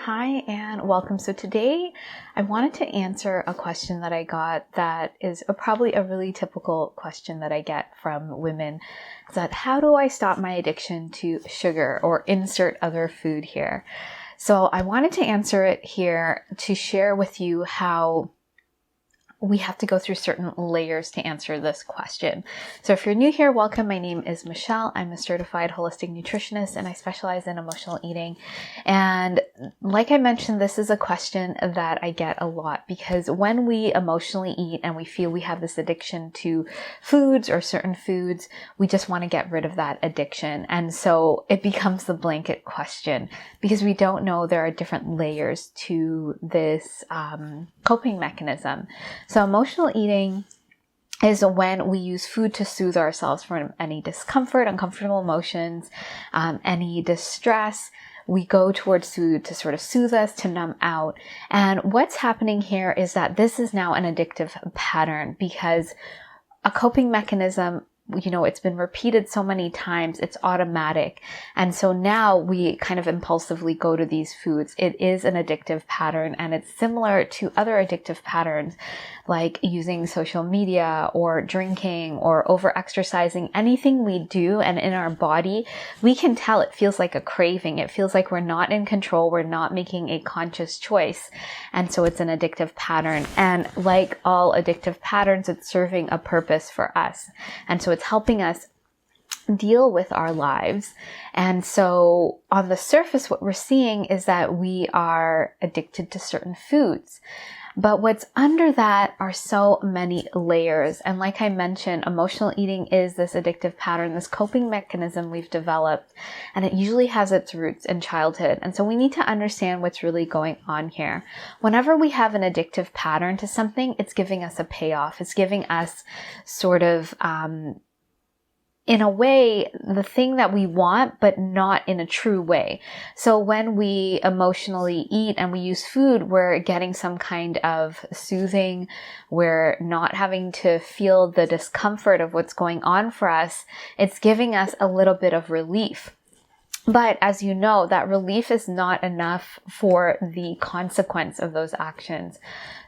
Hi and welcome. So today I wanted to answer a question that I got that is probably a really typical question that I get from women. Is that how do I stop my addiction to sugar, or insert other food here? So I wanted to answer it here to share with you how we have to go through certain layers to answer this question. So if you're new here, welcome. My name is Michelle. I'm a certified holistic nutritionist and I specialize in emotional eating. And like I mentioned, this is a question that I get a lot because when we emotionally eat and we feel we have this addiction to foods or certain foods, we just want to get rid of that addiction. And so it becomes the blanket question because we don't know there are different layers to this coping mechanism. So emotional eating is when we use food to soothe ourselves from any discomfort, uncomfortable emotions, any distress. We go towards food to sort of soothe us, to numb out. And what's happening here is that this is now an addictive pattern because a coping mechanism, it's been repeated so many times, it's automatic. And so now we kind of impulsively go to these foods. It is an addictive pattern, and it's similar to other addictive patterns like using social media or drinking or over-exercising. Anything we do and in our body, we can tell it feels like a craving. It feels like we're not in control. We're not making a conscious choice. And so it's an addictive pattern. And like all addictive patterns, it's serving a purpose for us. And so it's helping us deal with our lives. And so on the surface, what we're seeing is that we are addicted to certain foods. But what's under that are so many layers. And like I mentioned, emotional eating is this addictive pattern, this coping mechanism we've developed, and it usually has its roots in childhood. And so we need to understand what's really going on here. Whenever we have an addictive pattern to something, it's giving us a payoff. It's giving us sort of, in a way, the thing that we want, but not in a true way. So when we emotionally eat and we use food, we're getting some kind of soothing. We're not having to feel the discomfort of what's going on for us. It's giving us a little bit of relief. But as you know, that relief is not enough for the consequence of those actions.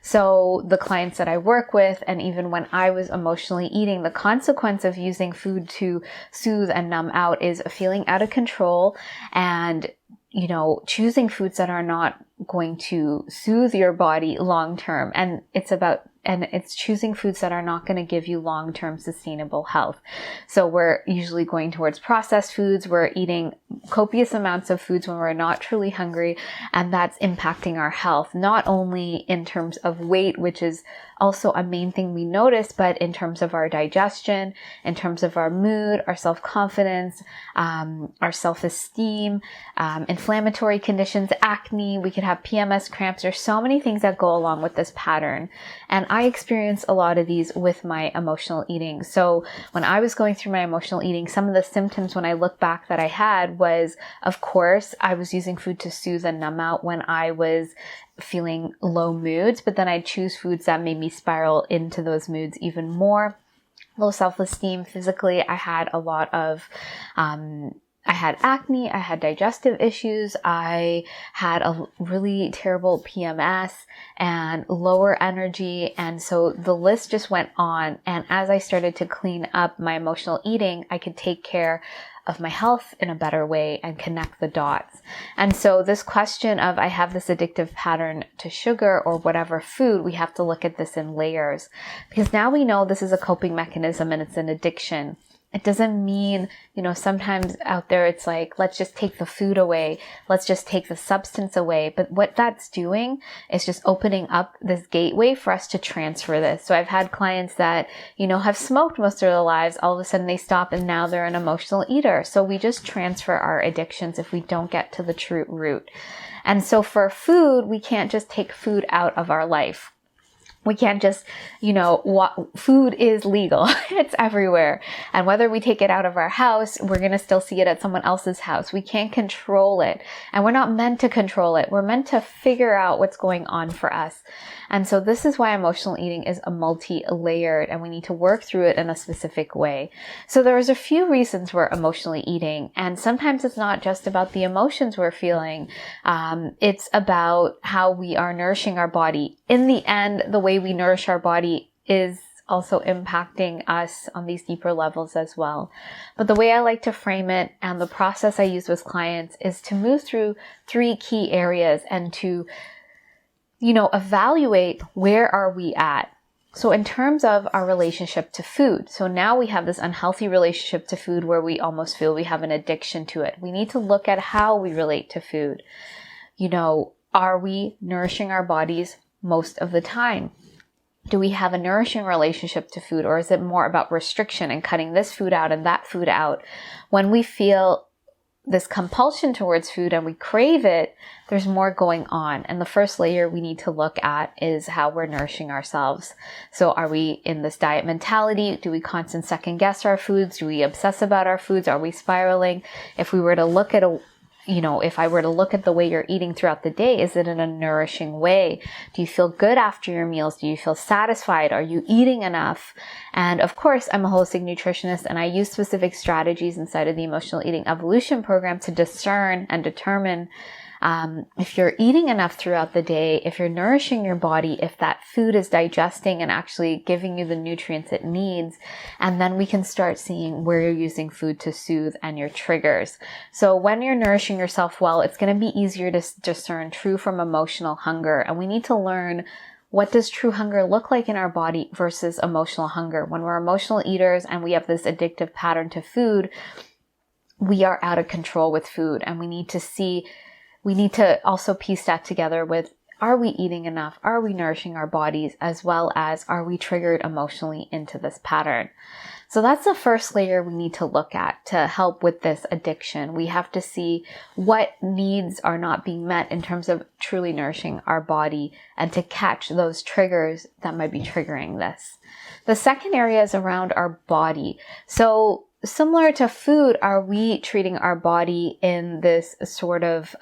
So the clients that I work with, and even when I was emotionally eating, the consequence of using food to soothe and numb out is feeling out of control and, choosing foods that are not going to soothe your body long term. And it's choosing foods that are not going to give you long-term sustainable health. So we're usually going towards processed foods. We're eating copious amounts of foods when we're not truly hungry. And that's impacting our health, not only in terms of weight, which is also a main thing we notice, but in terms of our digestion, in terms of our mood, our self-confidence, our self-esteem, inflammatory conditions, acne. We could have PMS cramps. There's so many things that go along with this pattern. And I experience a lot of these with my emotional eating. So when I was going through my emotional eating, some of the symptoms when I look back that I had was, of course, I was using food to soothe and numb out when I was feeling low moods, but then I'd choose foods that made me spiral into those moods even more. Low self-esteem. Physically, I had a lot of, I had acne, I had digestive issues, I had a really terrible PMS and lower energy. And so the list just went on. And as I started to clean up my emotional eating, I could take care of my health in a better way and connect the dots. And so this question of I have this addictive pattern to sugar or whatever food, we have to look at this in layers because now we know this is a coping mechanism and it's an addiction. It doesn't mean, sometimes out there it's like, let's just take the food away. Let's just take the substance away. But what that's doing is just opening up this gateway for us to transfer this. So I've had clients that, have smoked most of their lives. All of a sudden they stop and now they're an emotional eater. So we just transfer our addictions if we don't get to the true root. And so for food, we can't just take food out of our life. We can't just, food is legal. It's everywhere. And whether we take it out of our house, we're going to still see it at someone else's house. We can't control it. And we're not meant to control it. We're meant to figure out what's going on for us. And so this is why emotional eating is a multi-layered, and we need to work through it in a specific way. So there's a few reasons we're emotionally eating. And sometimes it's not just about the emotions we're feeling. It's about how we are nourishing our body. In the end, the way we nourish our body is also impacting us on these deeper levels as well. But the way I like to frame it and the process I use with clients is to move through 3 key areas and to, evaluate where are we at. So in terms of our relationship to food, so now we have this unhealthy relationship to food where we almost feel we have an addiction to it. We need to look at how we relate to food. Are we nourishing our bodies most of the time? Do we have a nourishing relationship to food, or is it more about restriction and cutting this food out and that food out? When we feel this compulsion towards food and we crave it, there's more going on. And the first layer we need to look at is how we're nourishing ourselves. So are we in this diet mentality? Do we constantly second guess our foods? Do we obsess about our foods? Are we spiraling? If we were to look at if I were to look at the way you're eating throughout the day, is it in a nourishing way? Do you feel good after your meals? Do you feel satisfied? Are you eating enough? And of course, I'm a holistic nutritionist, and I use specific strategies inside of the Emotional Eating Evolution program to discern and determine if you're eating enough throughout the day, if you're nourishing your body, if that food is digesting and actually giving you the nutrients it needs. And then we can start seeing where you're using food to soothe and your triggers. So when you're nourishing yourself well, it's going to be easier to discern true from emotional hunger. And we need to learn, what does true hunger look like in our body versus emotional hunger? When we're emotional eaters and we have this addictive pattern to food, we are out of control with food, and we need to also piece that together with, are we eating enough? Are we nourishing our bodies? As well as, are we triggered emotionally into this pattern? So that's the first layer we need to look at to help with this addiction. We have to see what needs are not being met in terms of truly nourishing our body, and to catch those triggers that might be triggering this. The second area is around our body. So similar to food, are we treating our body in this sort of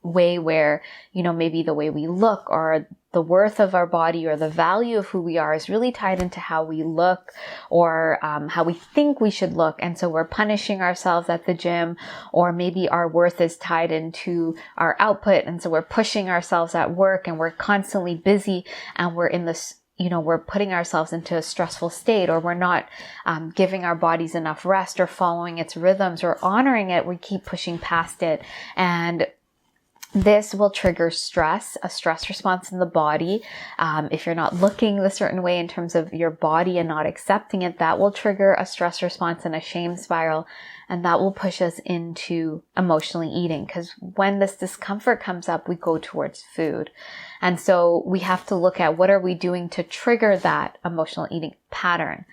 way where, maybe the way we look or the worth of our body or the value of who we are is really tied into how we look, or how we think we should look. And so we're punishing ourselves at the gym, or maybe our worth is tied into our output. And so we're pushing ourselves at work, and we're constantly busy, and we're in this we're putting ourselves into a stressful state, or we're not giving our bodies enough rest or following its rhythms or honoring it. We keep pushing past it. And this will trigger stress, a stress response in the body. If you're not looking the certain way in terms of your body and not accepting it, that will trigger a stress response and a shame spiral. And that will push us into emotionally eating, because when this discomfort comes up, we go towards food. And so we have to look at, what are we doing to trigger that emotional eating pattern?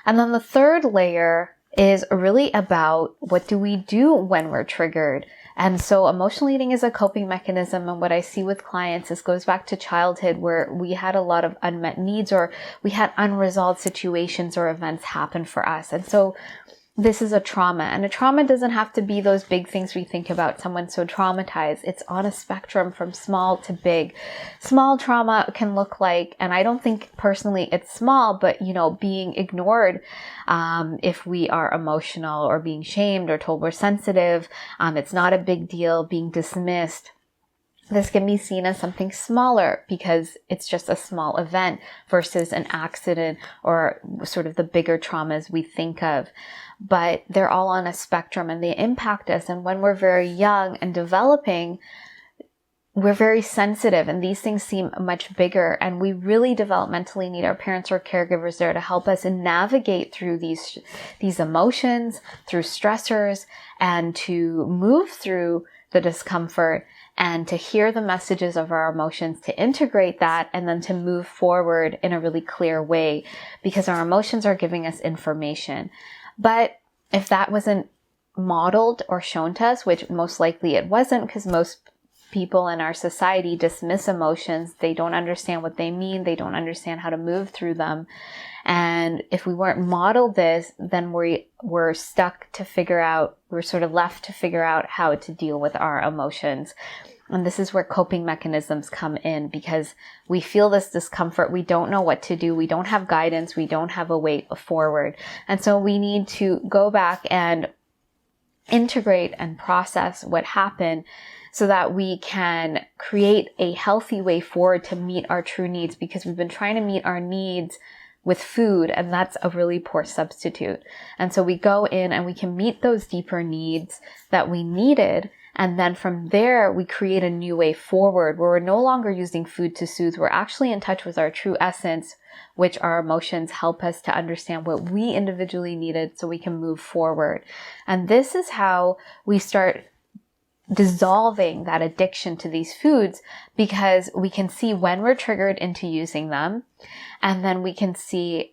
And then the third layer is really about, what do we do when we're triggered? And so emotional eating is a coping mechanism. And what I see with clients, this goes back to childhood, where we had a lot of unmet needs, or we had unresolved situations or events happen for us. And so this is a trauma, and a trauma doesn't have to be those big things we think about. Someone so traumatized, it's on a spectrum from small to big. Small trauma can look like, and I don't think personally it's small, but being ignored, if we are emotional, or being shamed or told we're sensitive, it's not a big deal, being dismissed. This can be seen as something smaller because it's just a small event versus an accident or sort of the bigger traumas we think of. But they're all on a spectrum and they impact us. And when we're very young and developing, we're very sensitive and these things seem much bigger. And we really developmentally need our parents or caregivers there to help us navigate through these emotions, through stressors, and to move through the discomfort and to hear the messages of our emotions, to integrate that, and then to move forward in a really clear way, because our emotions are giving us information. But if that wasn't modeled or shown to us, which most likely it wasn't, because most people in our society dismiss emotions. They don't understand what they mean. They don't understand how to move through them. And if we weren't modeled this, then we're stuck to figure out, we're sort of left to figure out how to deal with our emotions. And this is where coping mechanisms come in, because we feel this discomfort. We don't know what to do. We don't have guidance. We don't have a way forward. And so we need to go back and integrate and process what happened so that we can create a healthy way forward to meet our true needs, because we've been trying to meet our needs with food, and that's a really poor substitute. And so we go in and we can meet those deeper needs that we needed. And then from there, we create a new way forward where we're no longer using food to soothe. We're actually in touch with our true essence, which our emotions help us to understand what we individually needed so we can move forward. And this is how we start dissolving that addiction to these foods, because we can see when we're triggered into using them, and then we can see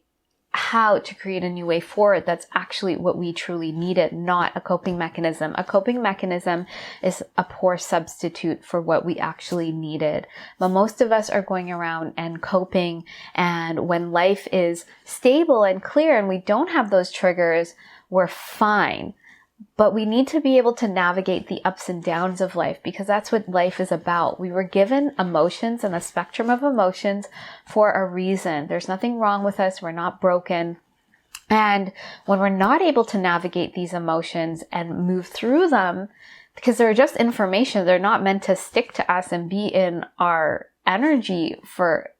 how to create a new way forward that's actually what we truly needed, not a coping mechanism. A coping mechanism is a poor substitute for what we actually needed. But most of us are going around and coping, and when life is stable and clear and we don't have those triggers, we're fine. But we need to be able to navigate the ups and downs of life, because that's what life is about. We were given emotions and a spectrum of emotions for a reason. There's nothing wrong with us. We're not broken. And when we're not able to navigate these emotions and move through them, because they're just information, they're not meant to stick to us and be in our energy for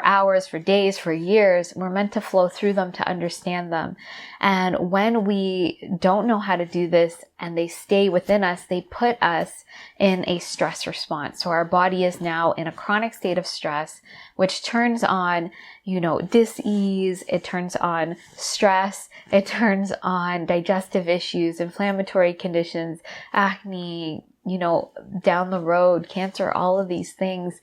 hours, for days, for years. We're meant to flow through them to understand them. And when we don't know how to do this and they stay within us, they put us in a stress response. So our body is now in a chronic state of stress, which turns on, dis-ease. It turns on stress. It turns on digestive issues, inflammatory conditions, acne, down the road, cancer, all of these things.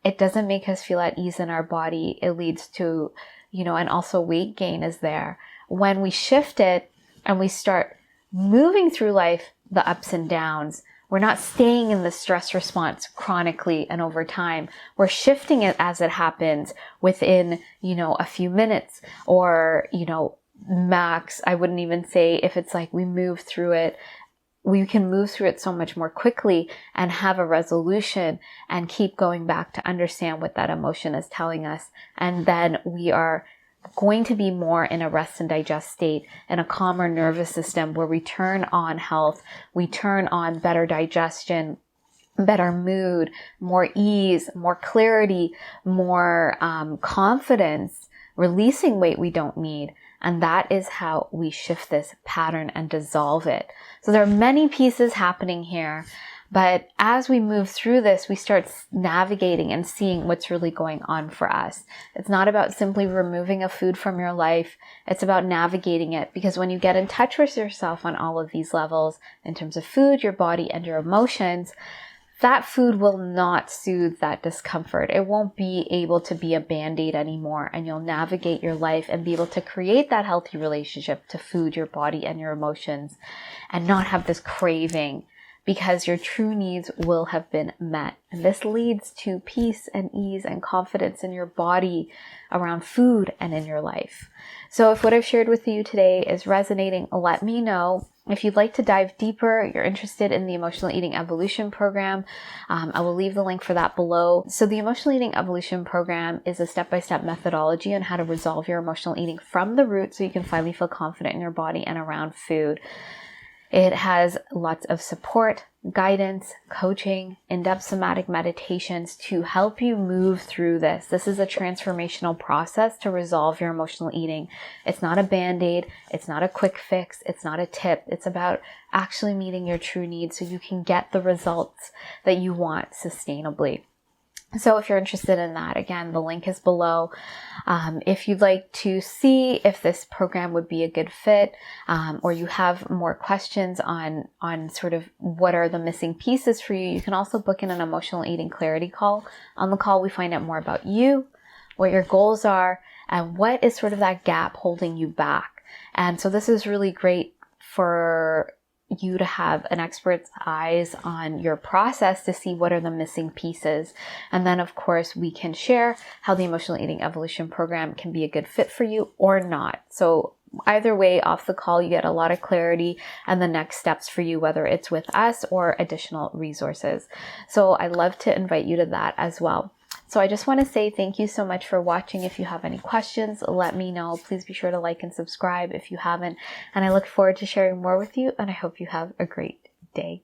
It doesn't make us feel at ease in our body. It leads to, and also weight gain is there. When we shift it and we start moving through life, the ups and downs, we're not staying in the stress response chronically and over time. We're shifting it as it happens within, a few minutes, or, max. I wouldn't even say if it's like we move through it. We can move through it so much more quickly and have a resolution and keep going back to understand what that emotion is telling us. And then we are going to be more in a rest and digest state, in a calmer nervous system where we turn on health, we turn on better digestion, better mood, more ease, more clarity, more confidence, releasing weight we don't need. And that is how we shift this pattern and dissolve it. So there are many pieces happening here, but as we move through this, we start navigating and seeing what's really going on for us. It's not about simply removing a food from your life. It's about navigating it, because when you get in touch with yourself on all of these levels, in terms of food, your body, and your emotions, that food will not soothe that discomfort. It won't be able to be a band-aid anymore, and you'll navigate your life and be able to create that healthy relationship to food, your body, and your emotions, and not have this craving, because your true needs will have been met. And this leads to peace and ease and confidence in your body around food and in your life. So if what I've shared with you today is resonating, let me know. If you'd like to dive deeper, you're interested in the Emotional Eating Evolution Program, I will leave the link for that below. So the Emotional Eating Evolution Program is a step-by-step methodology on how to resolve your emotional eating from the root so you can finally feel confident in your body and around food. It has lots of support, guidance, coaching, in-depth somatic meditations to help you move through this. This is a transformational process to resolve your emotional eating. It's not a band-aid. It's not a quick fix. It's not a tip. It's about actually meeting your true needs so you can get the results that you want sustainably. So if you're interested in that, again, the link is below. If you'd like to see if this program would be a good fit, or you have more questions on sort of what are the missing pieces for you, you can also book in an emotional eating clarity call. On the call, we find out more about you, what your goals are, and what is sort of that gap holding you back. And so this is really great for you to have an expert's eyes on your process to see what are the missing pieces. And then of course we can share how the emotional eating evolution program can be a good fit for you or not. So either way, off the call, you get a lot of clarity and the next steps for you, whether it's with us or additional resources. So I love to invite you to that as well. So I just want to say thank you so much for watching. If you have any questions, let me know. Please be sure to like and subscribe if you haven't. And I look forward to sharing more with you, and I hope you have a great day.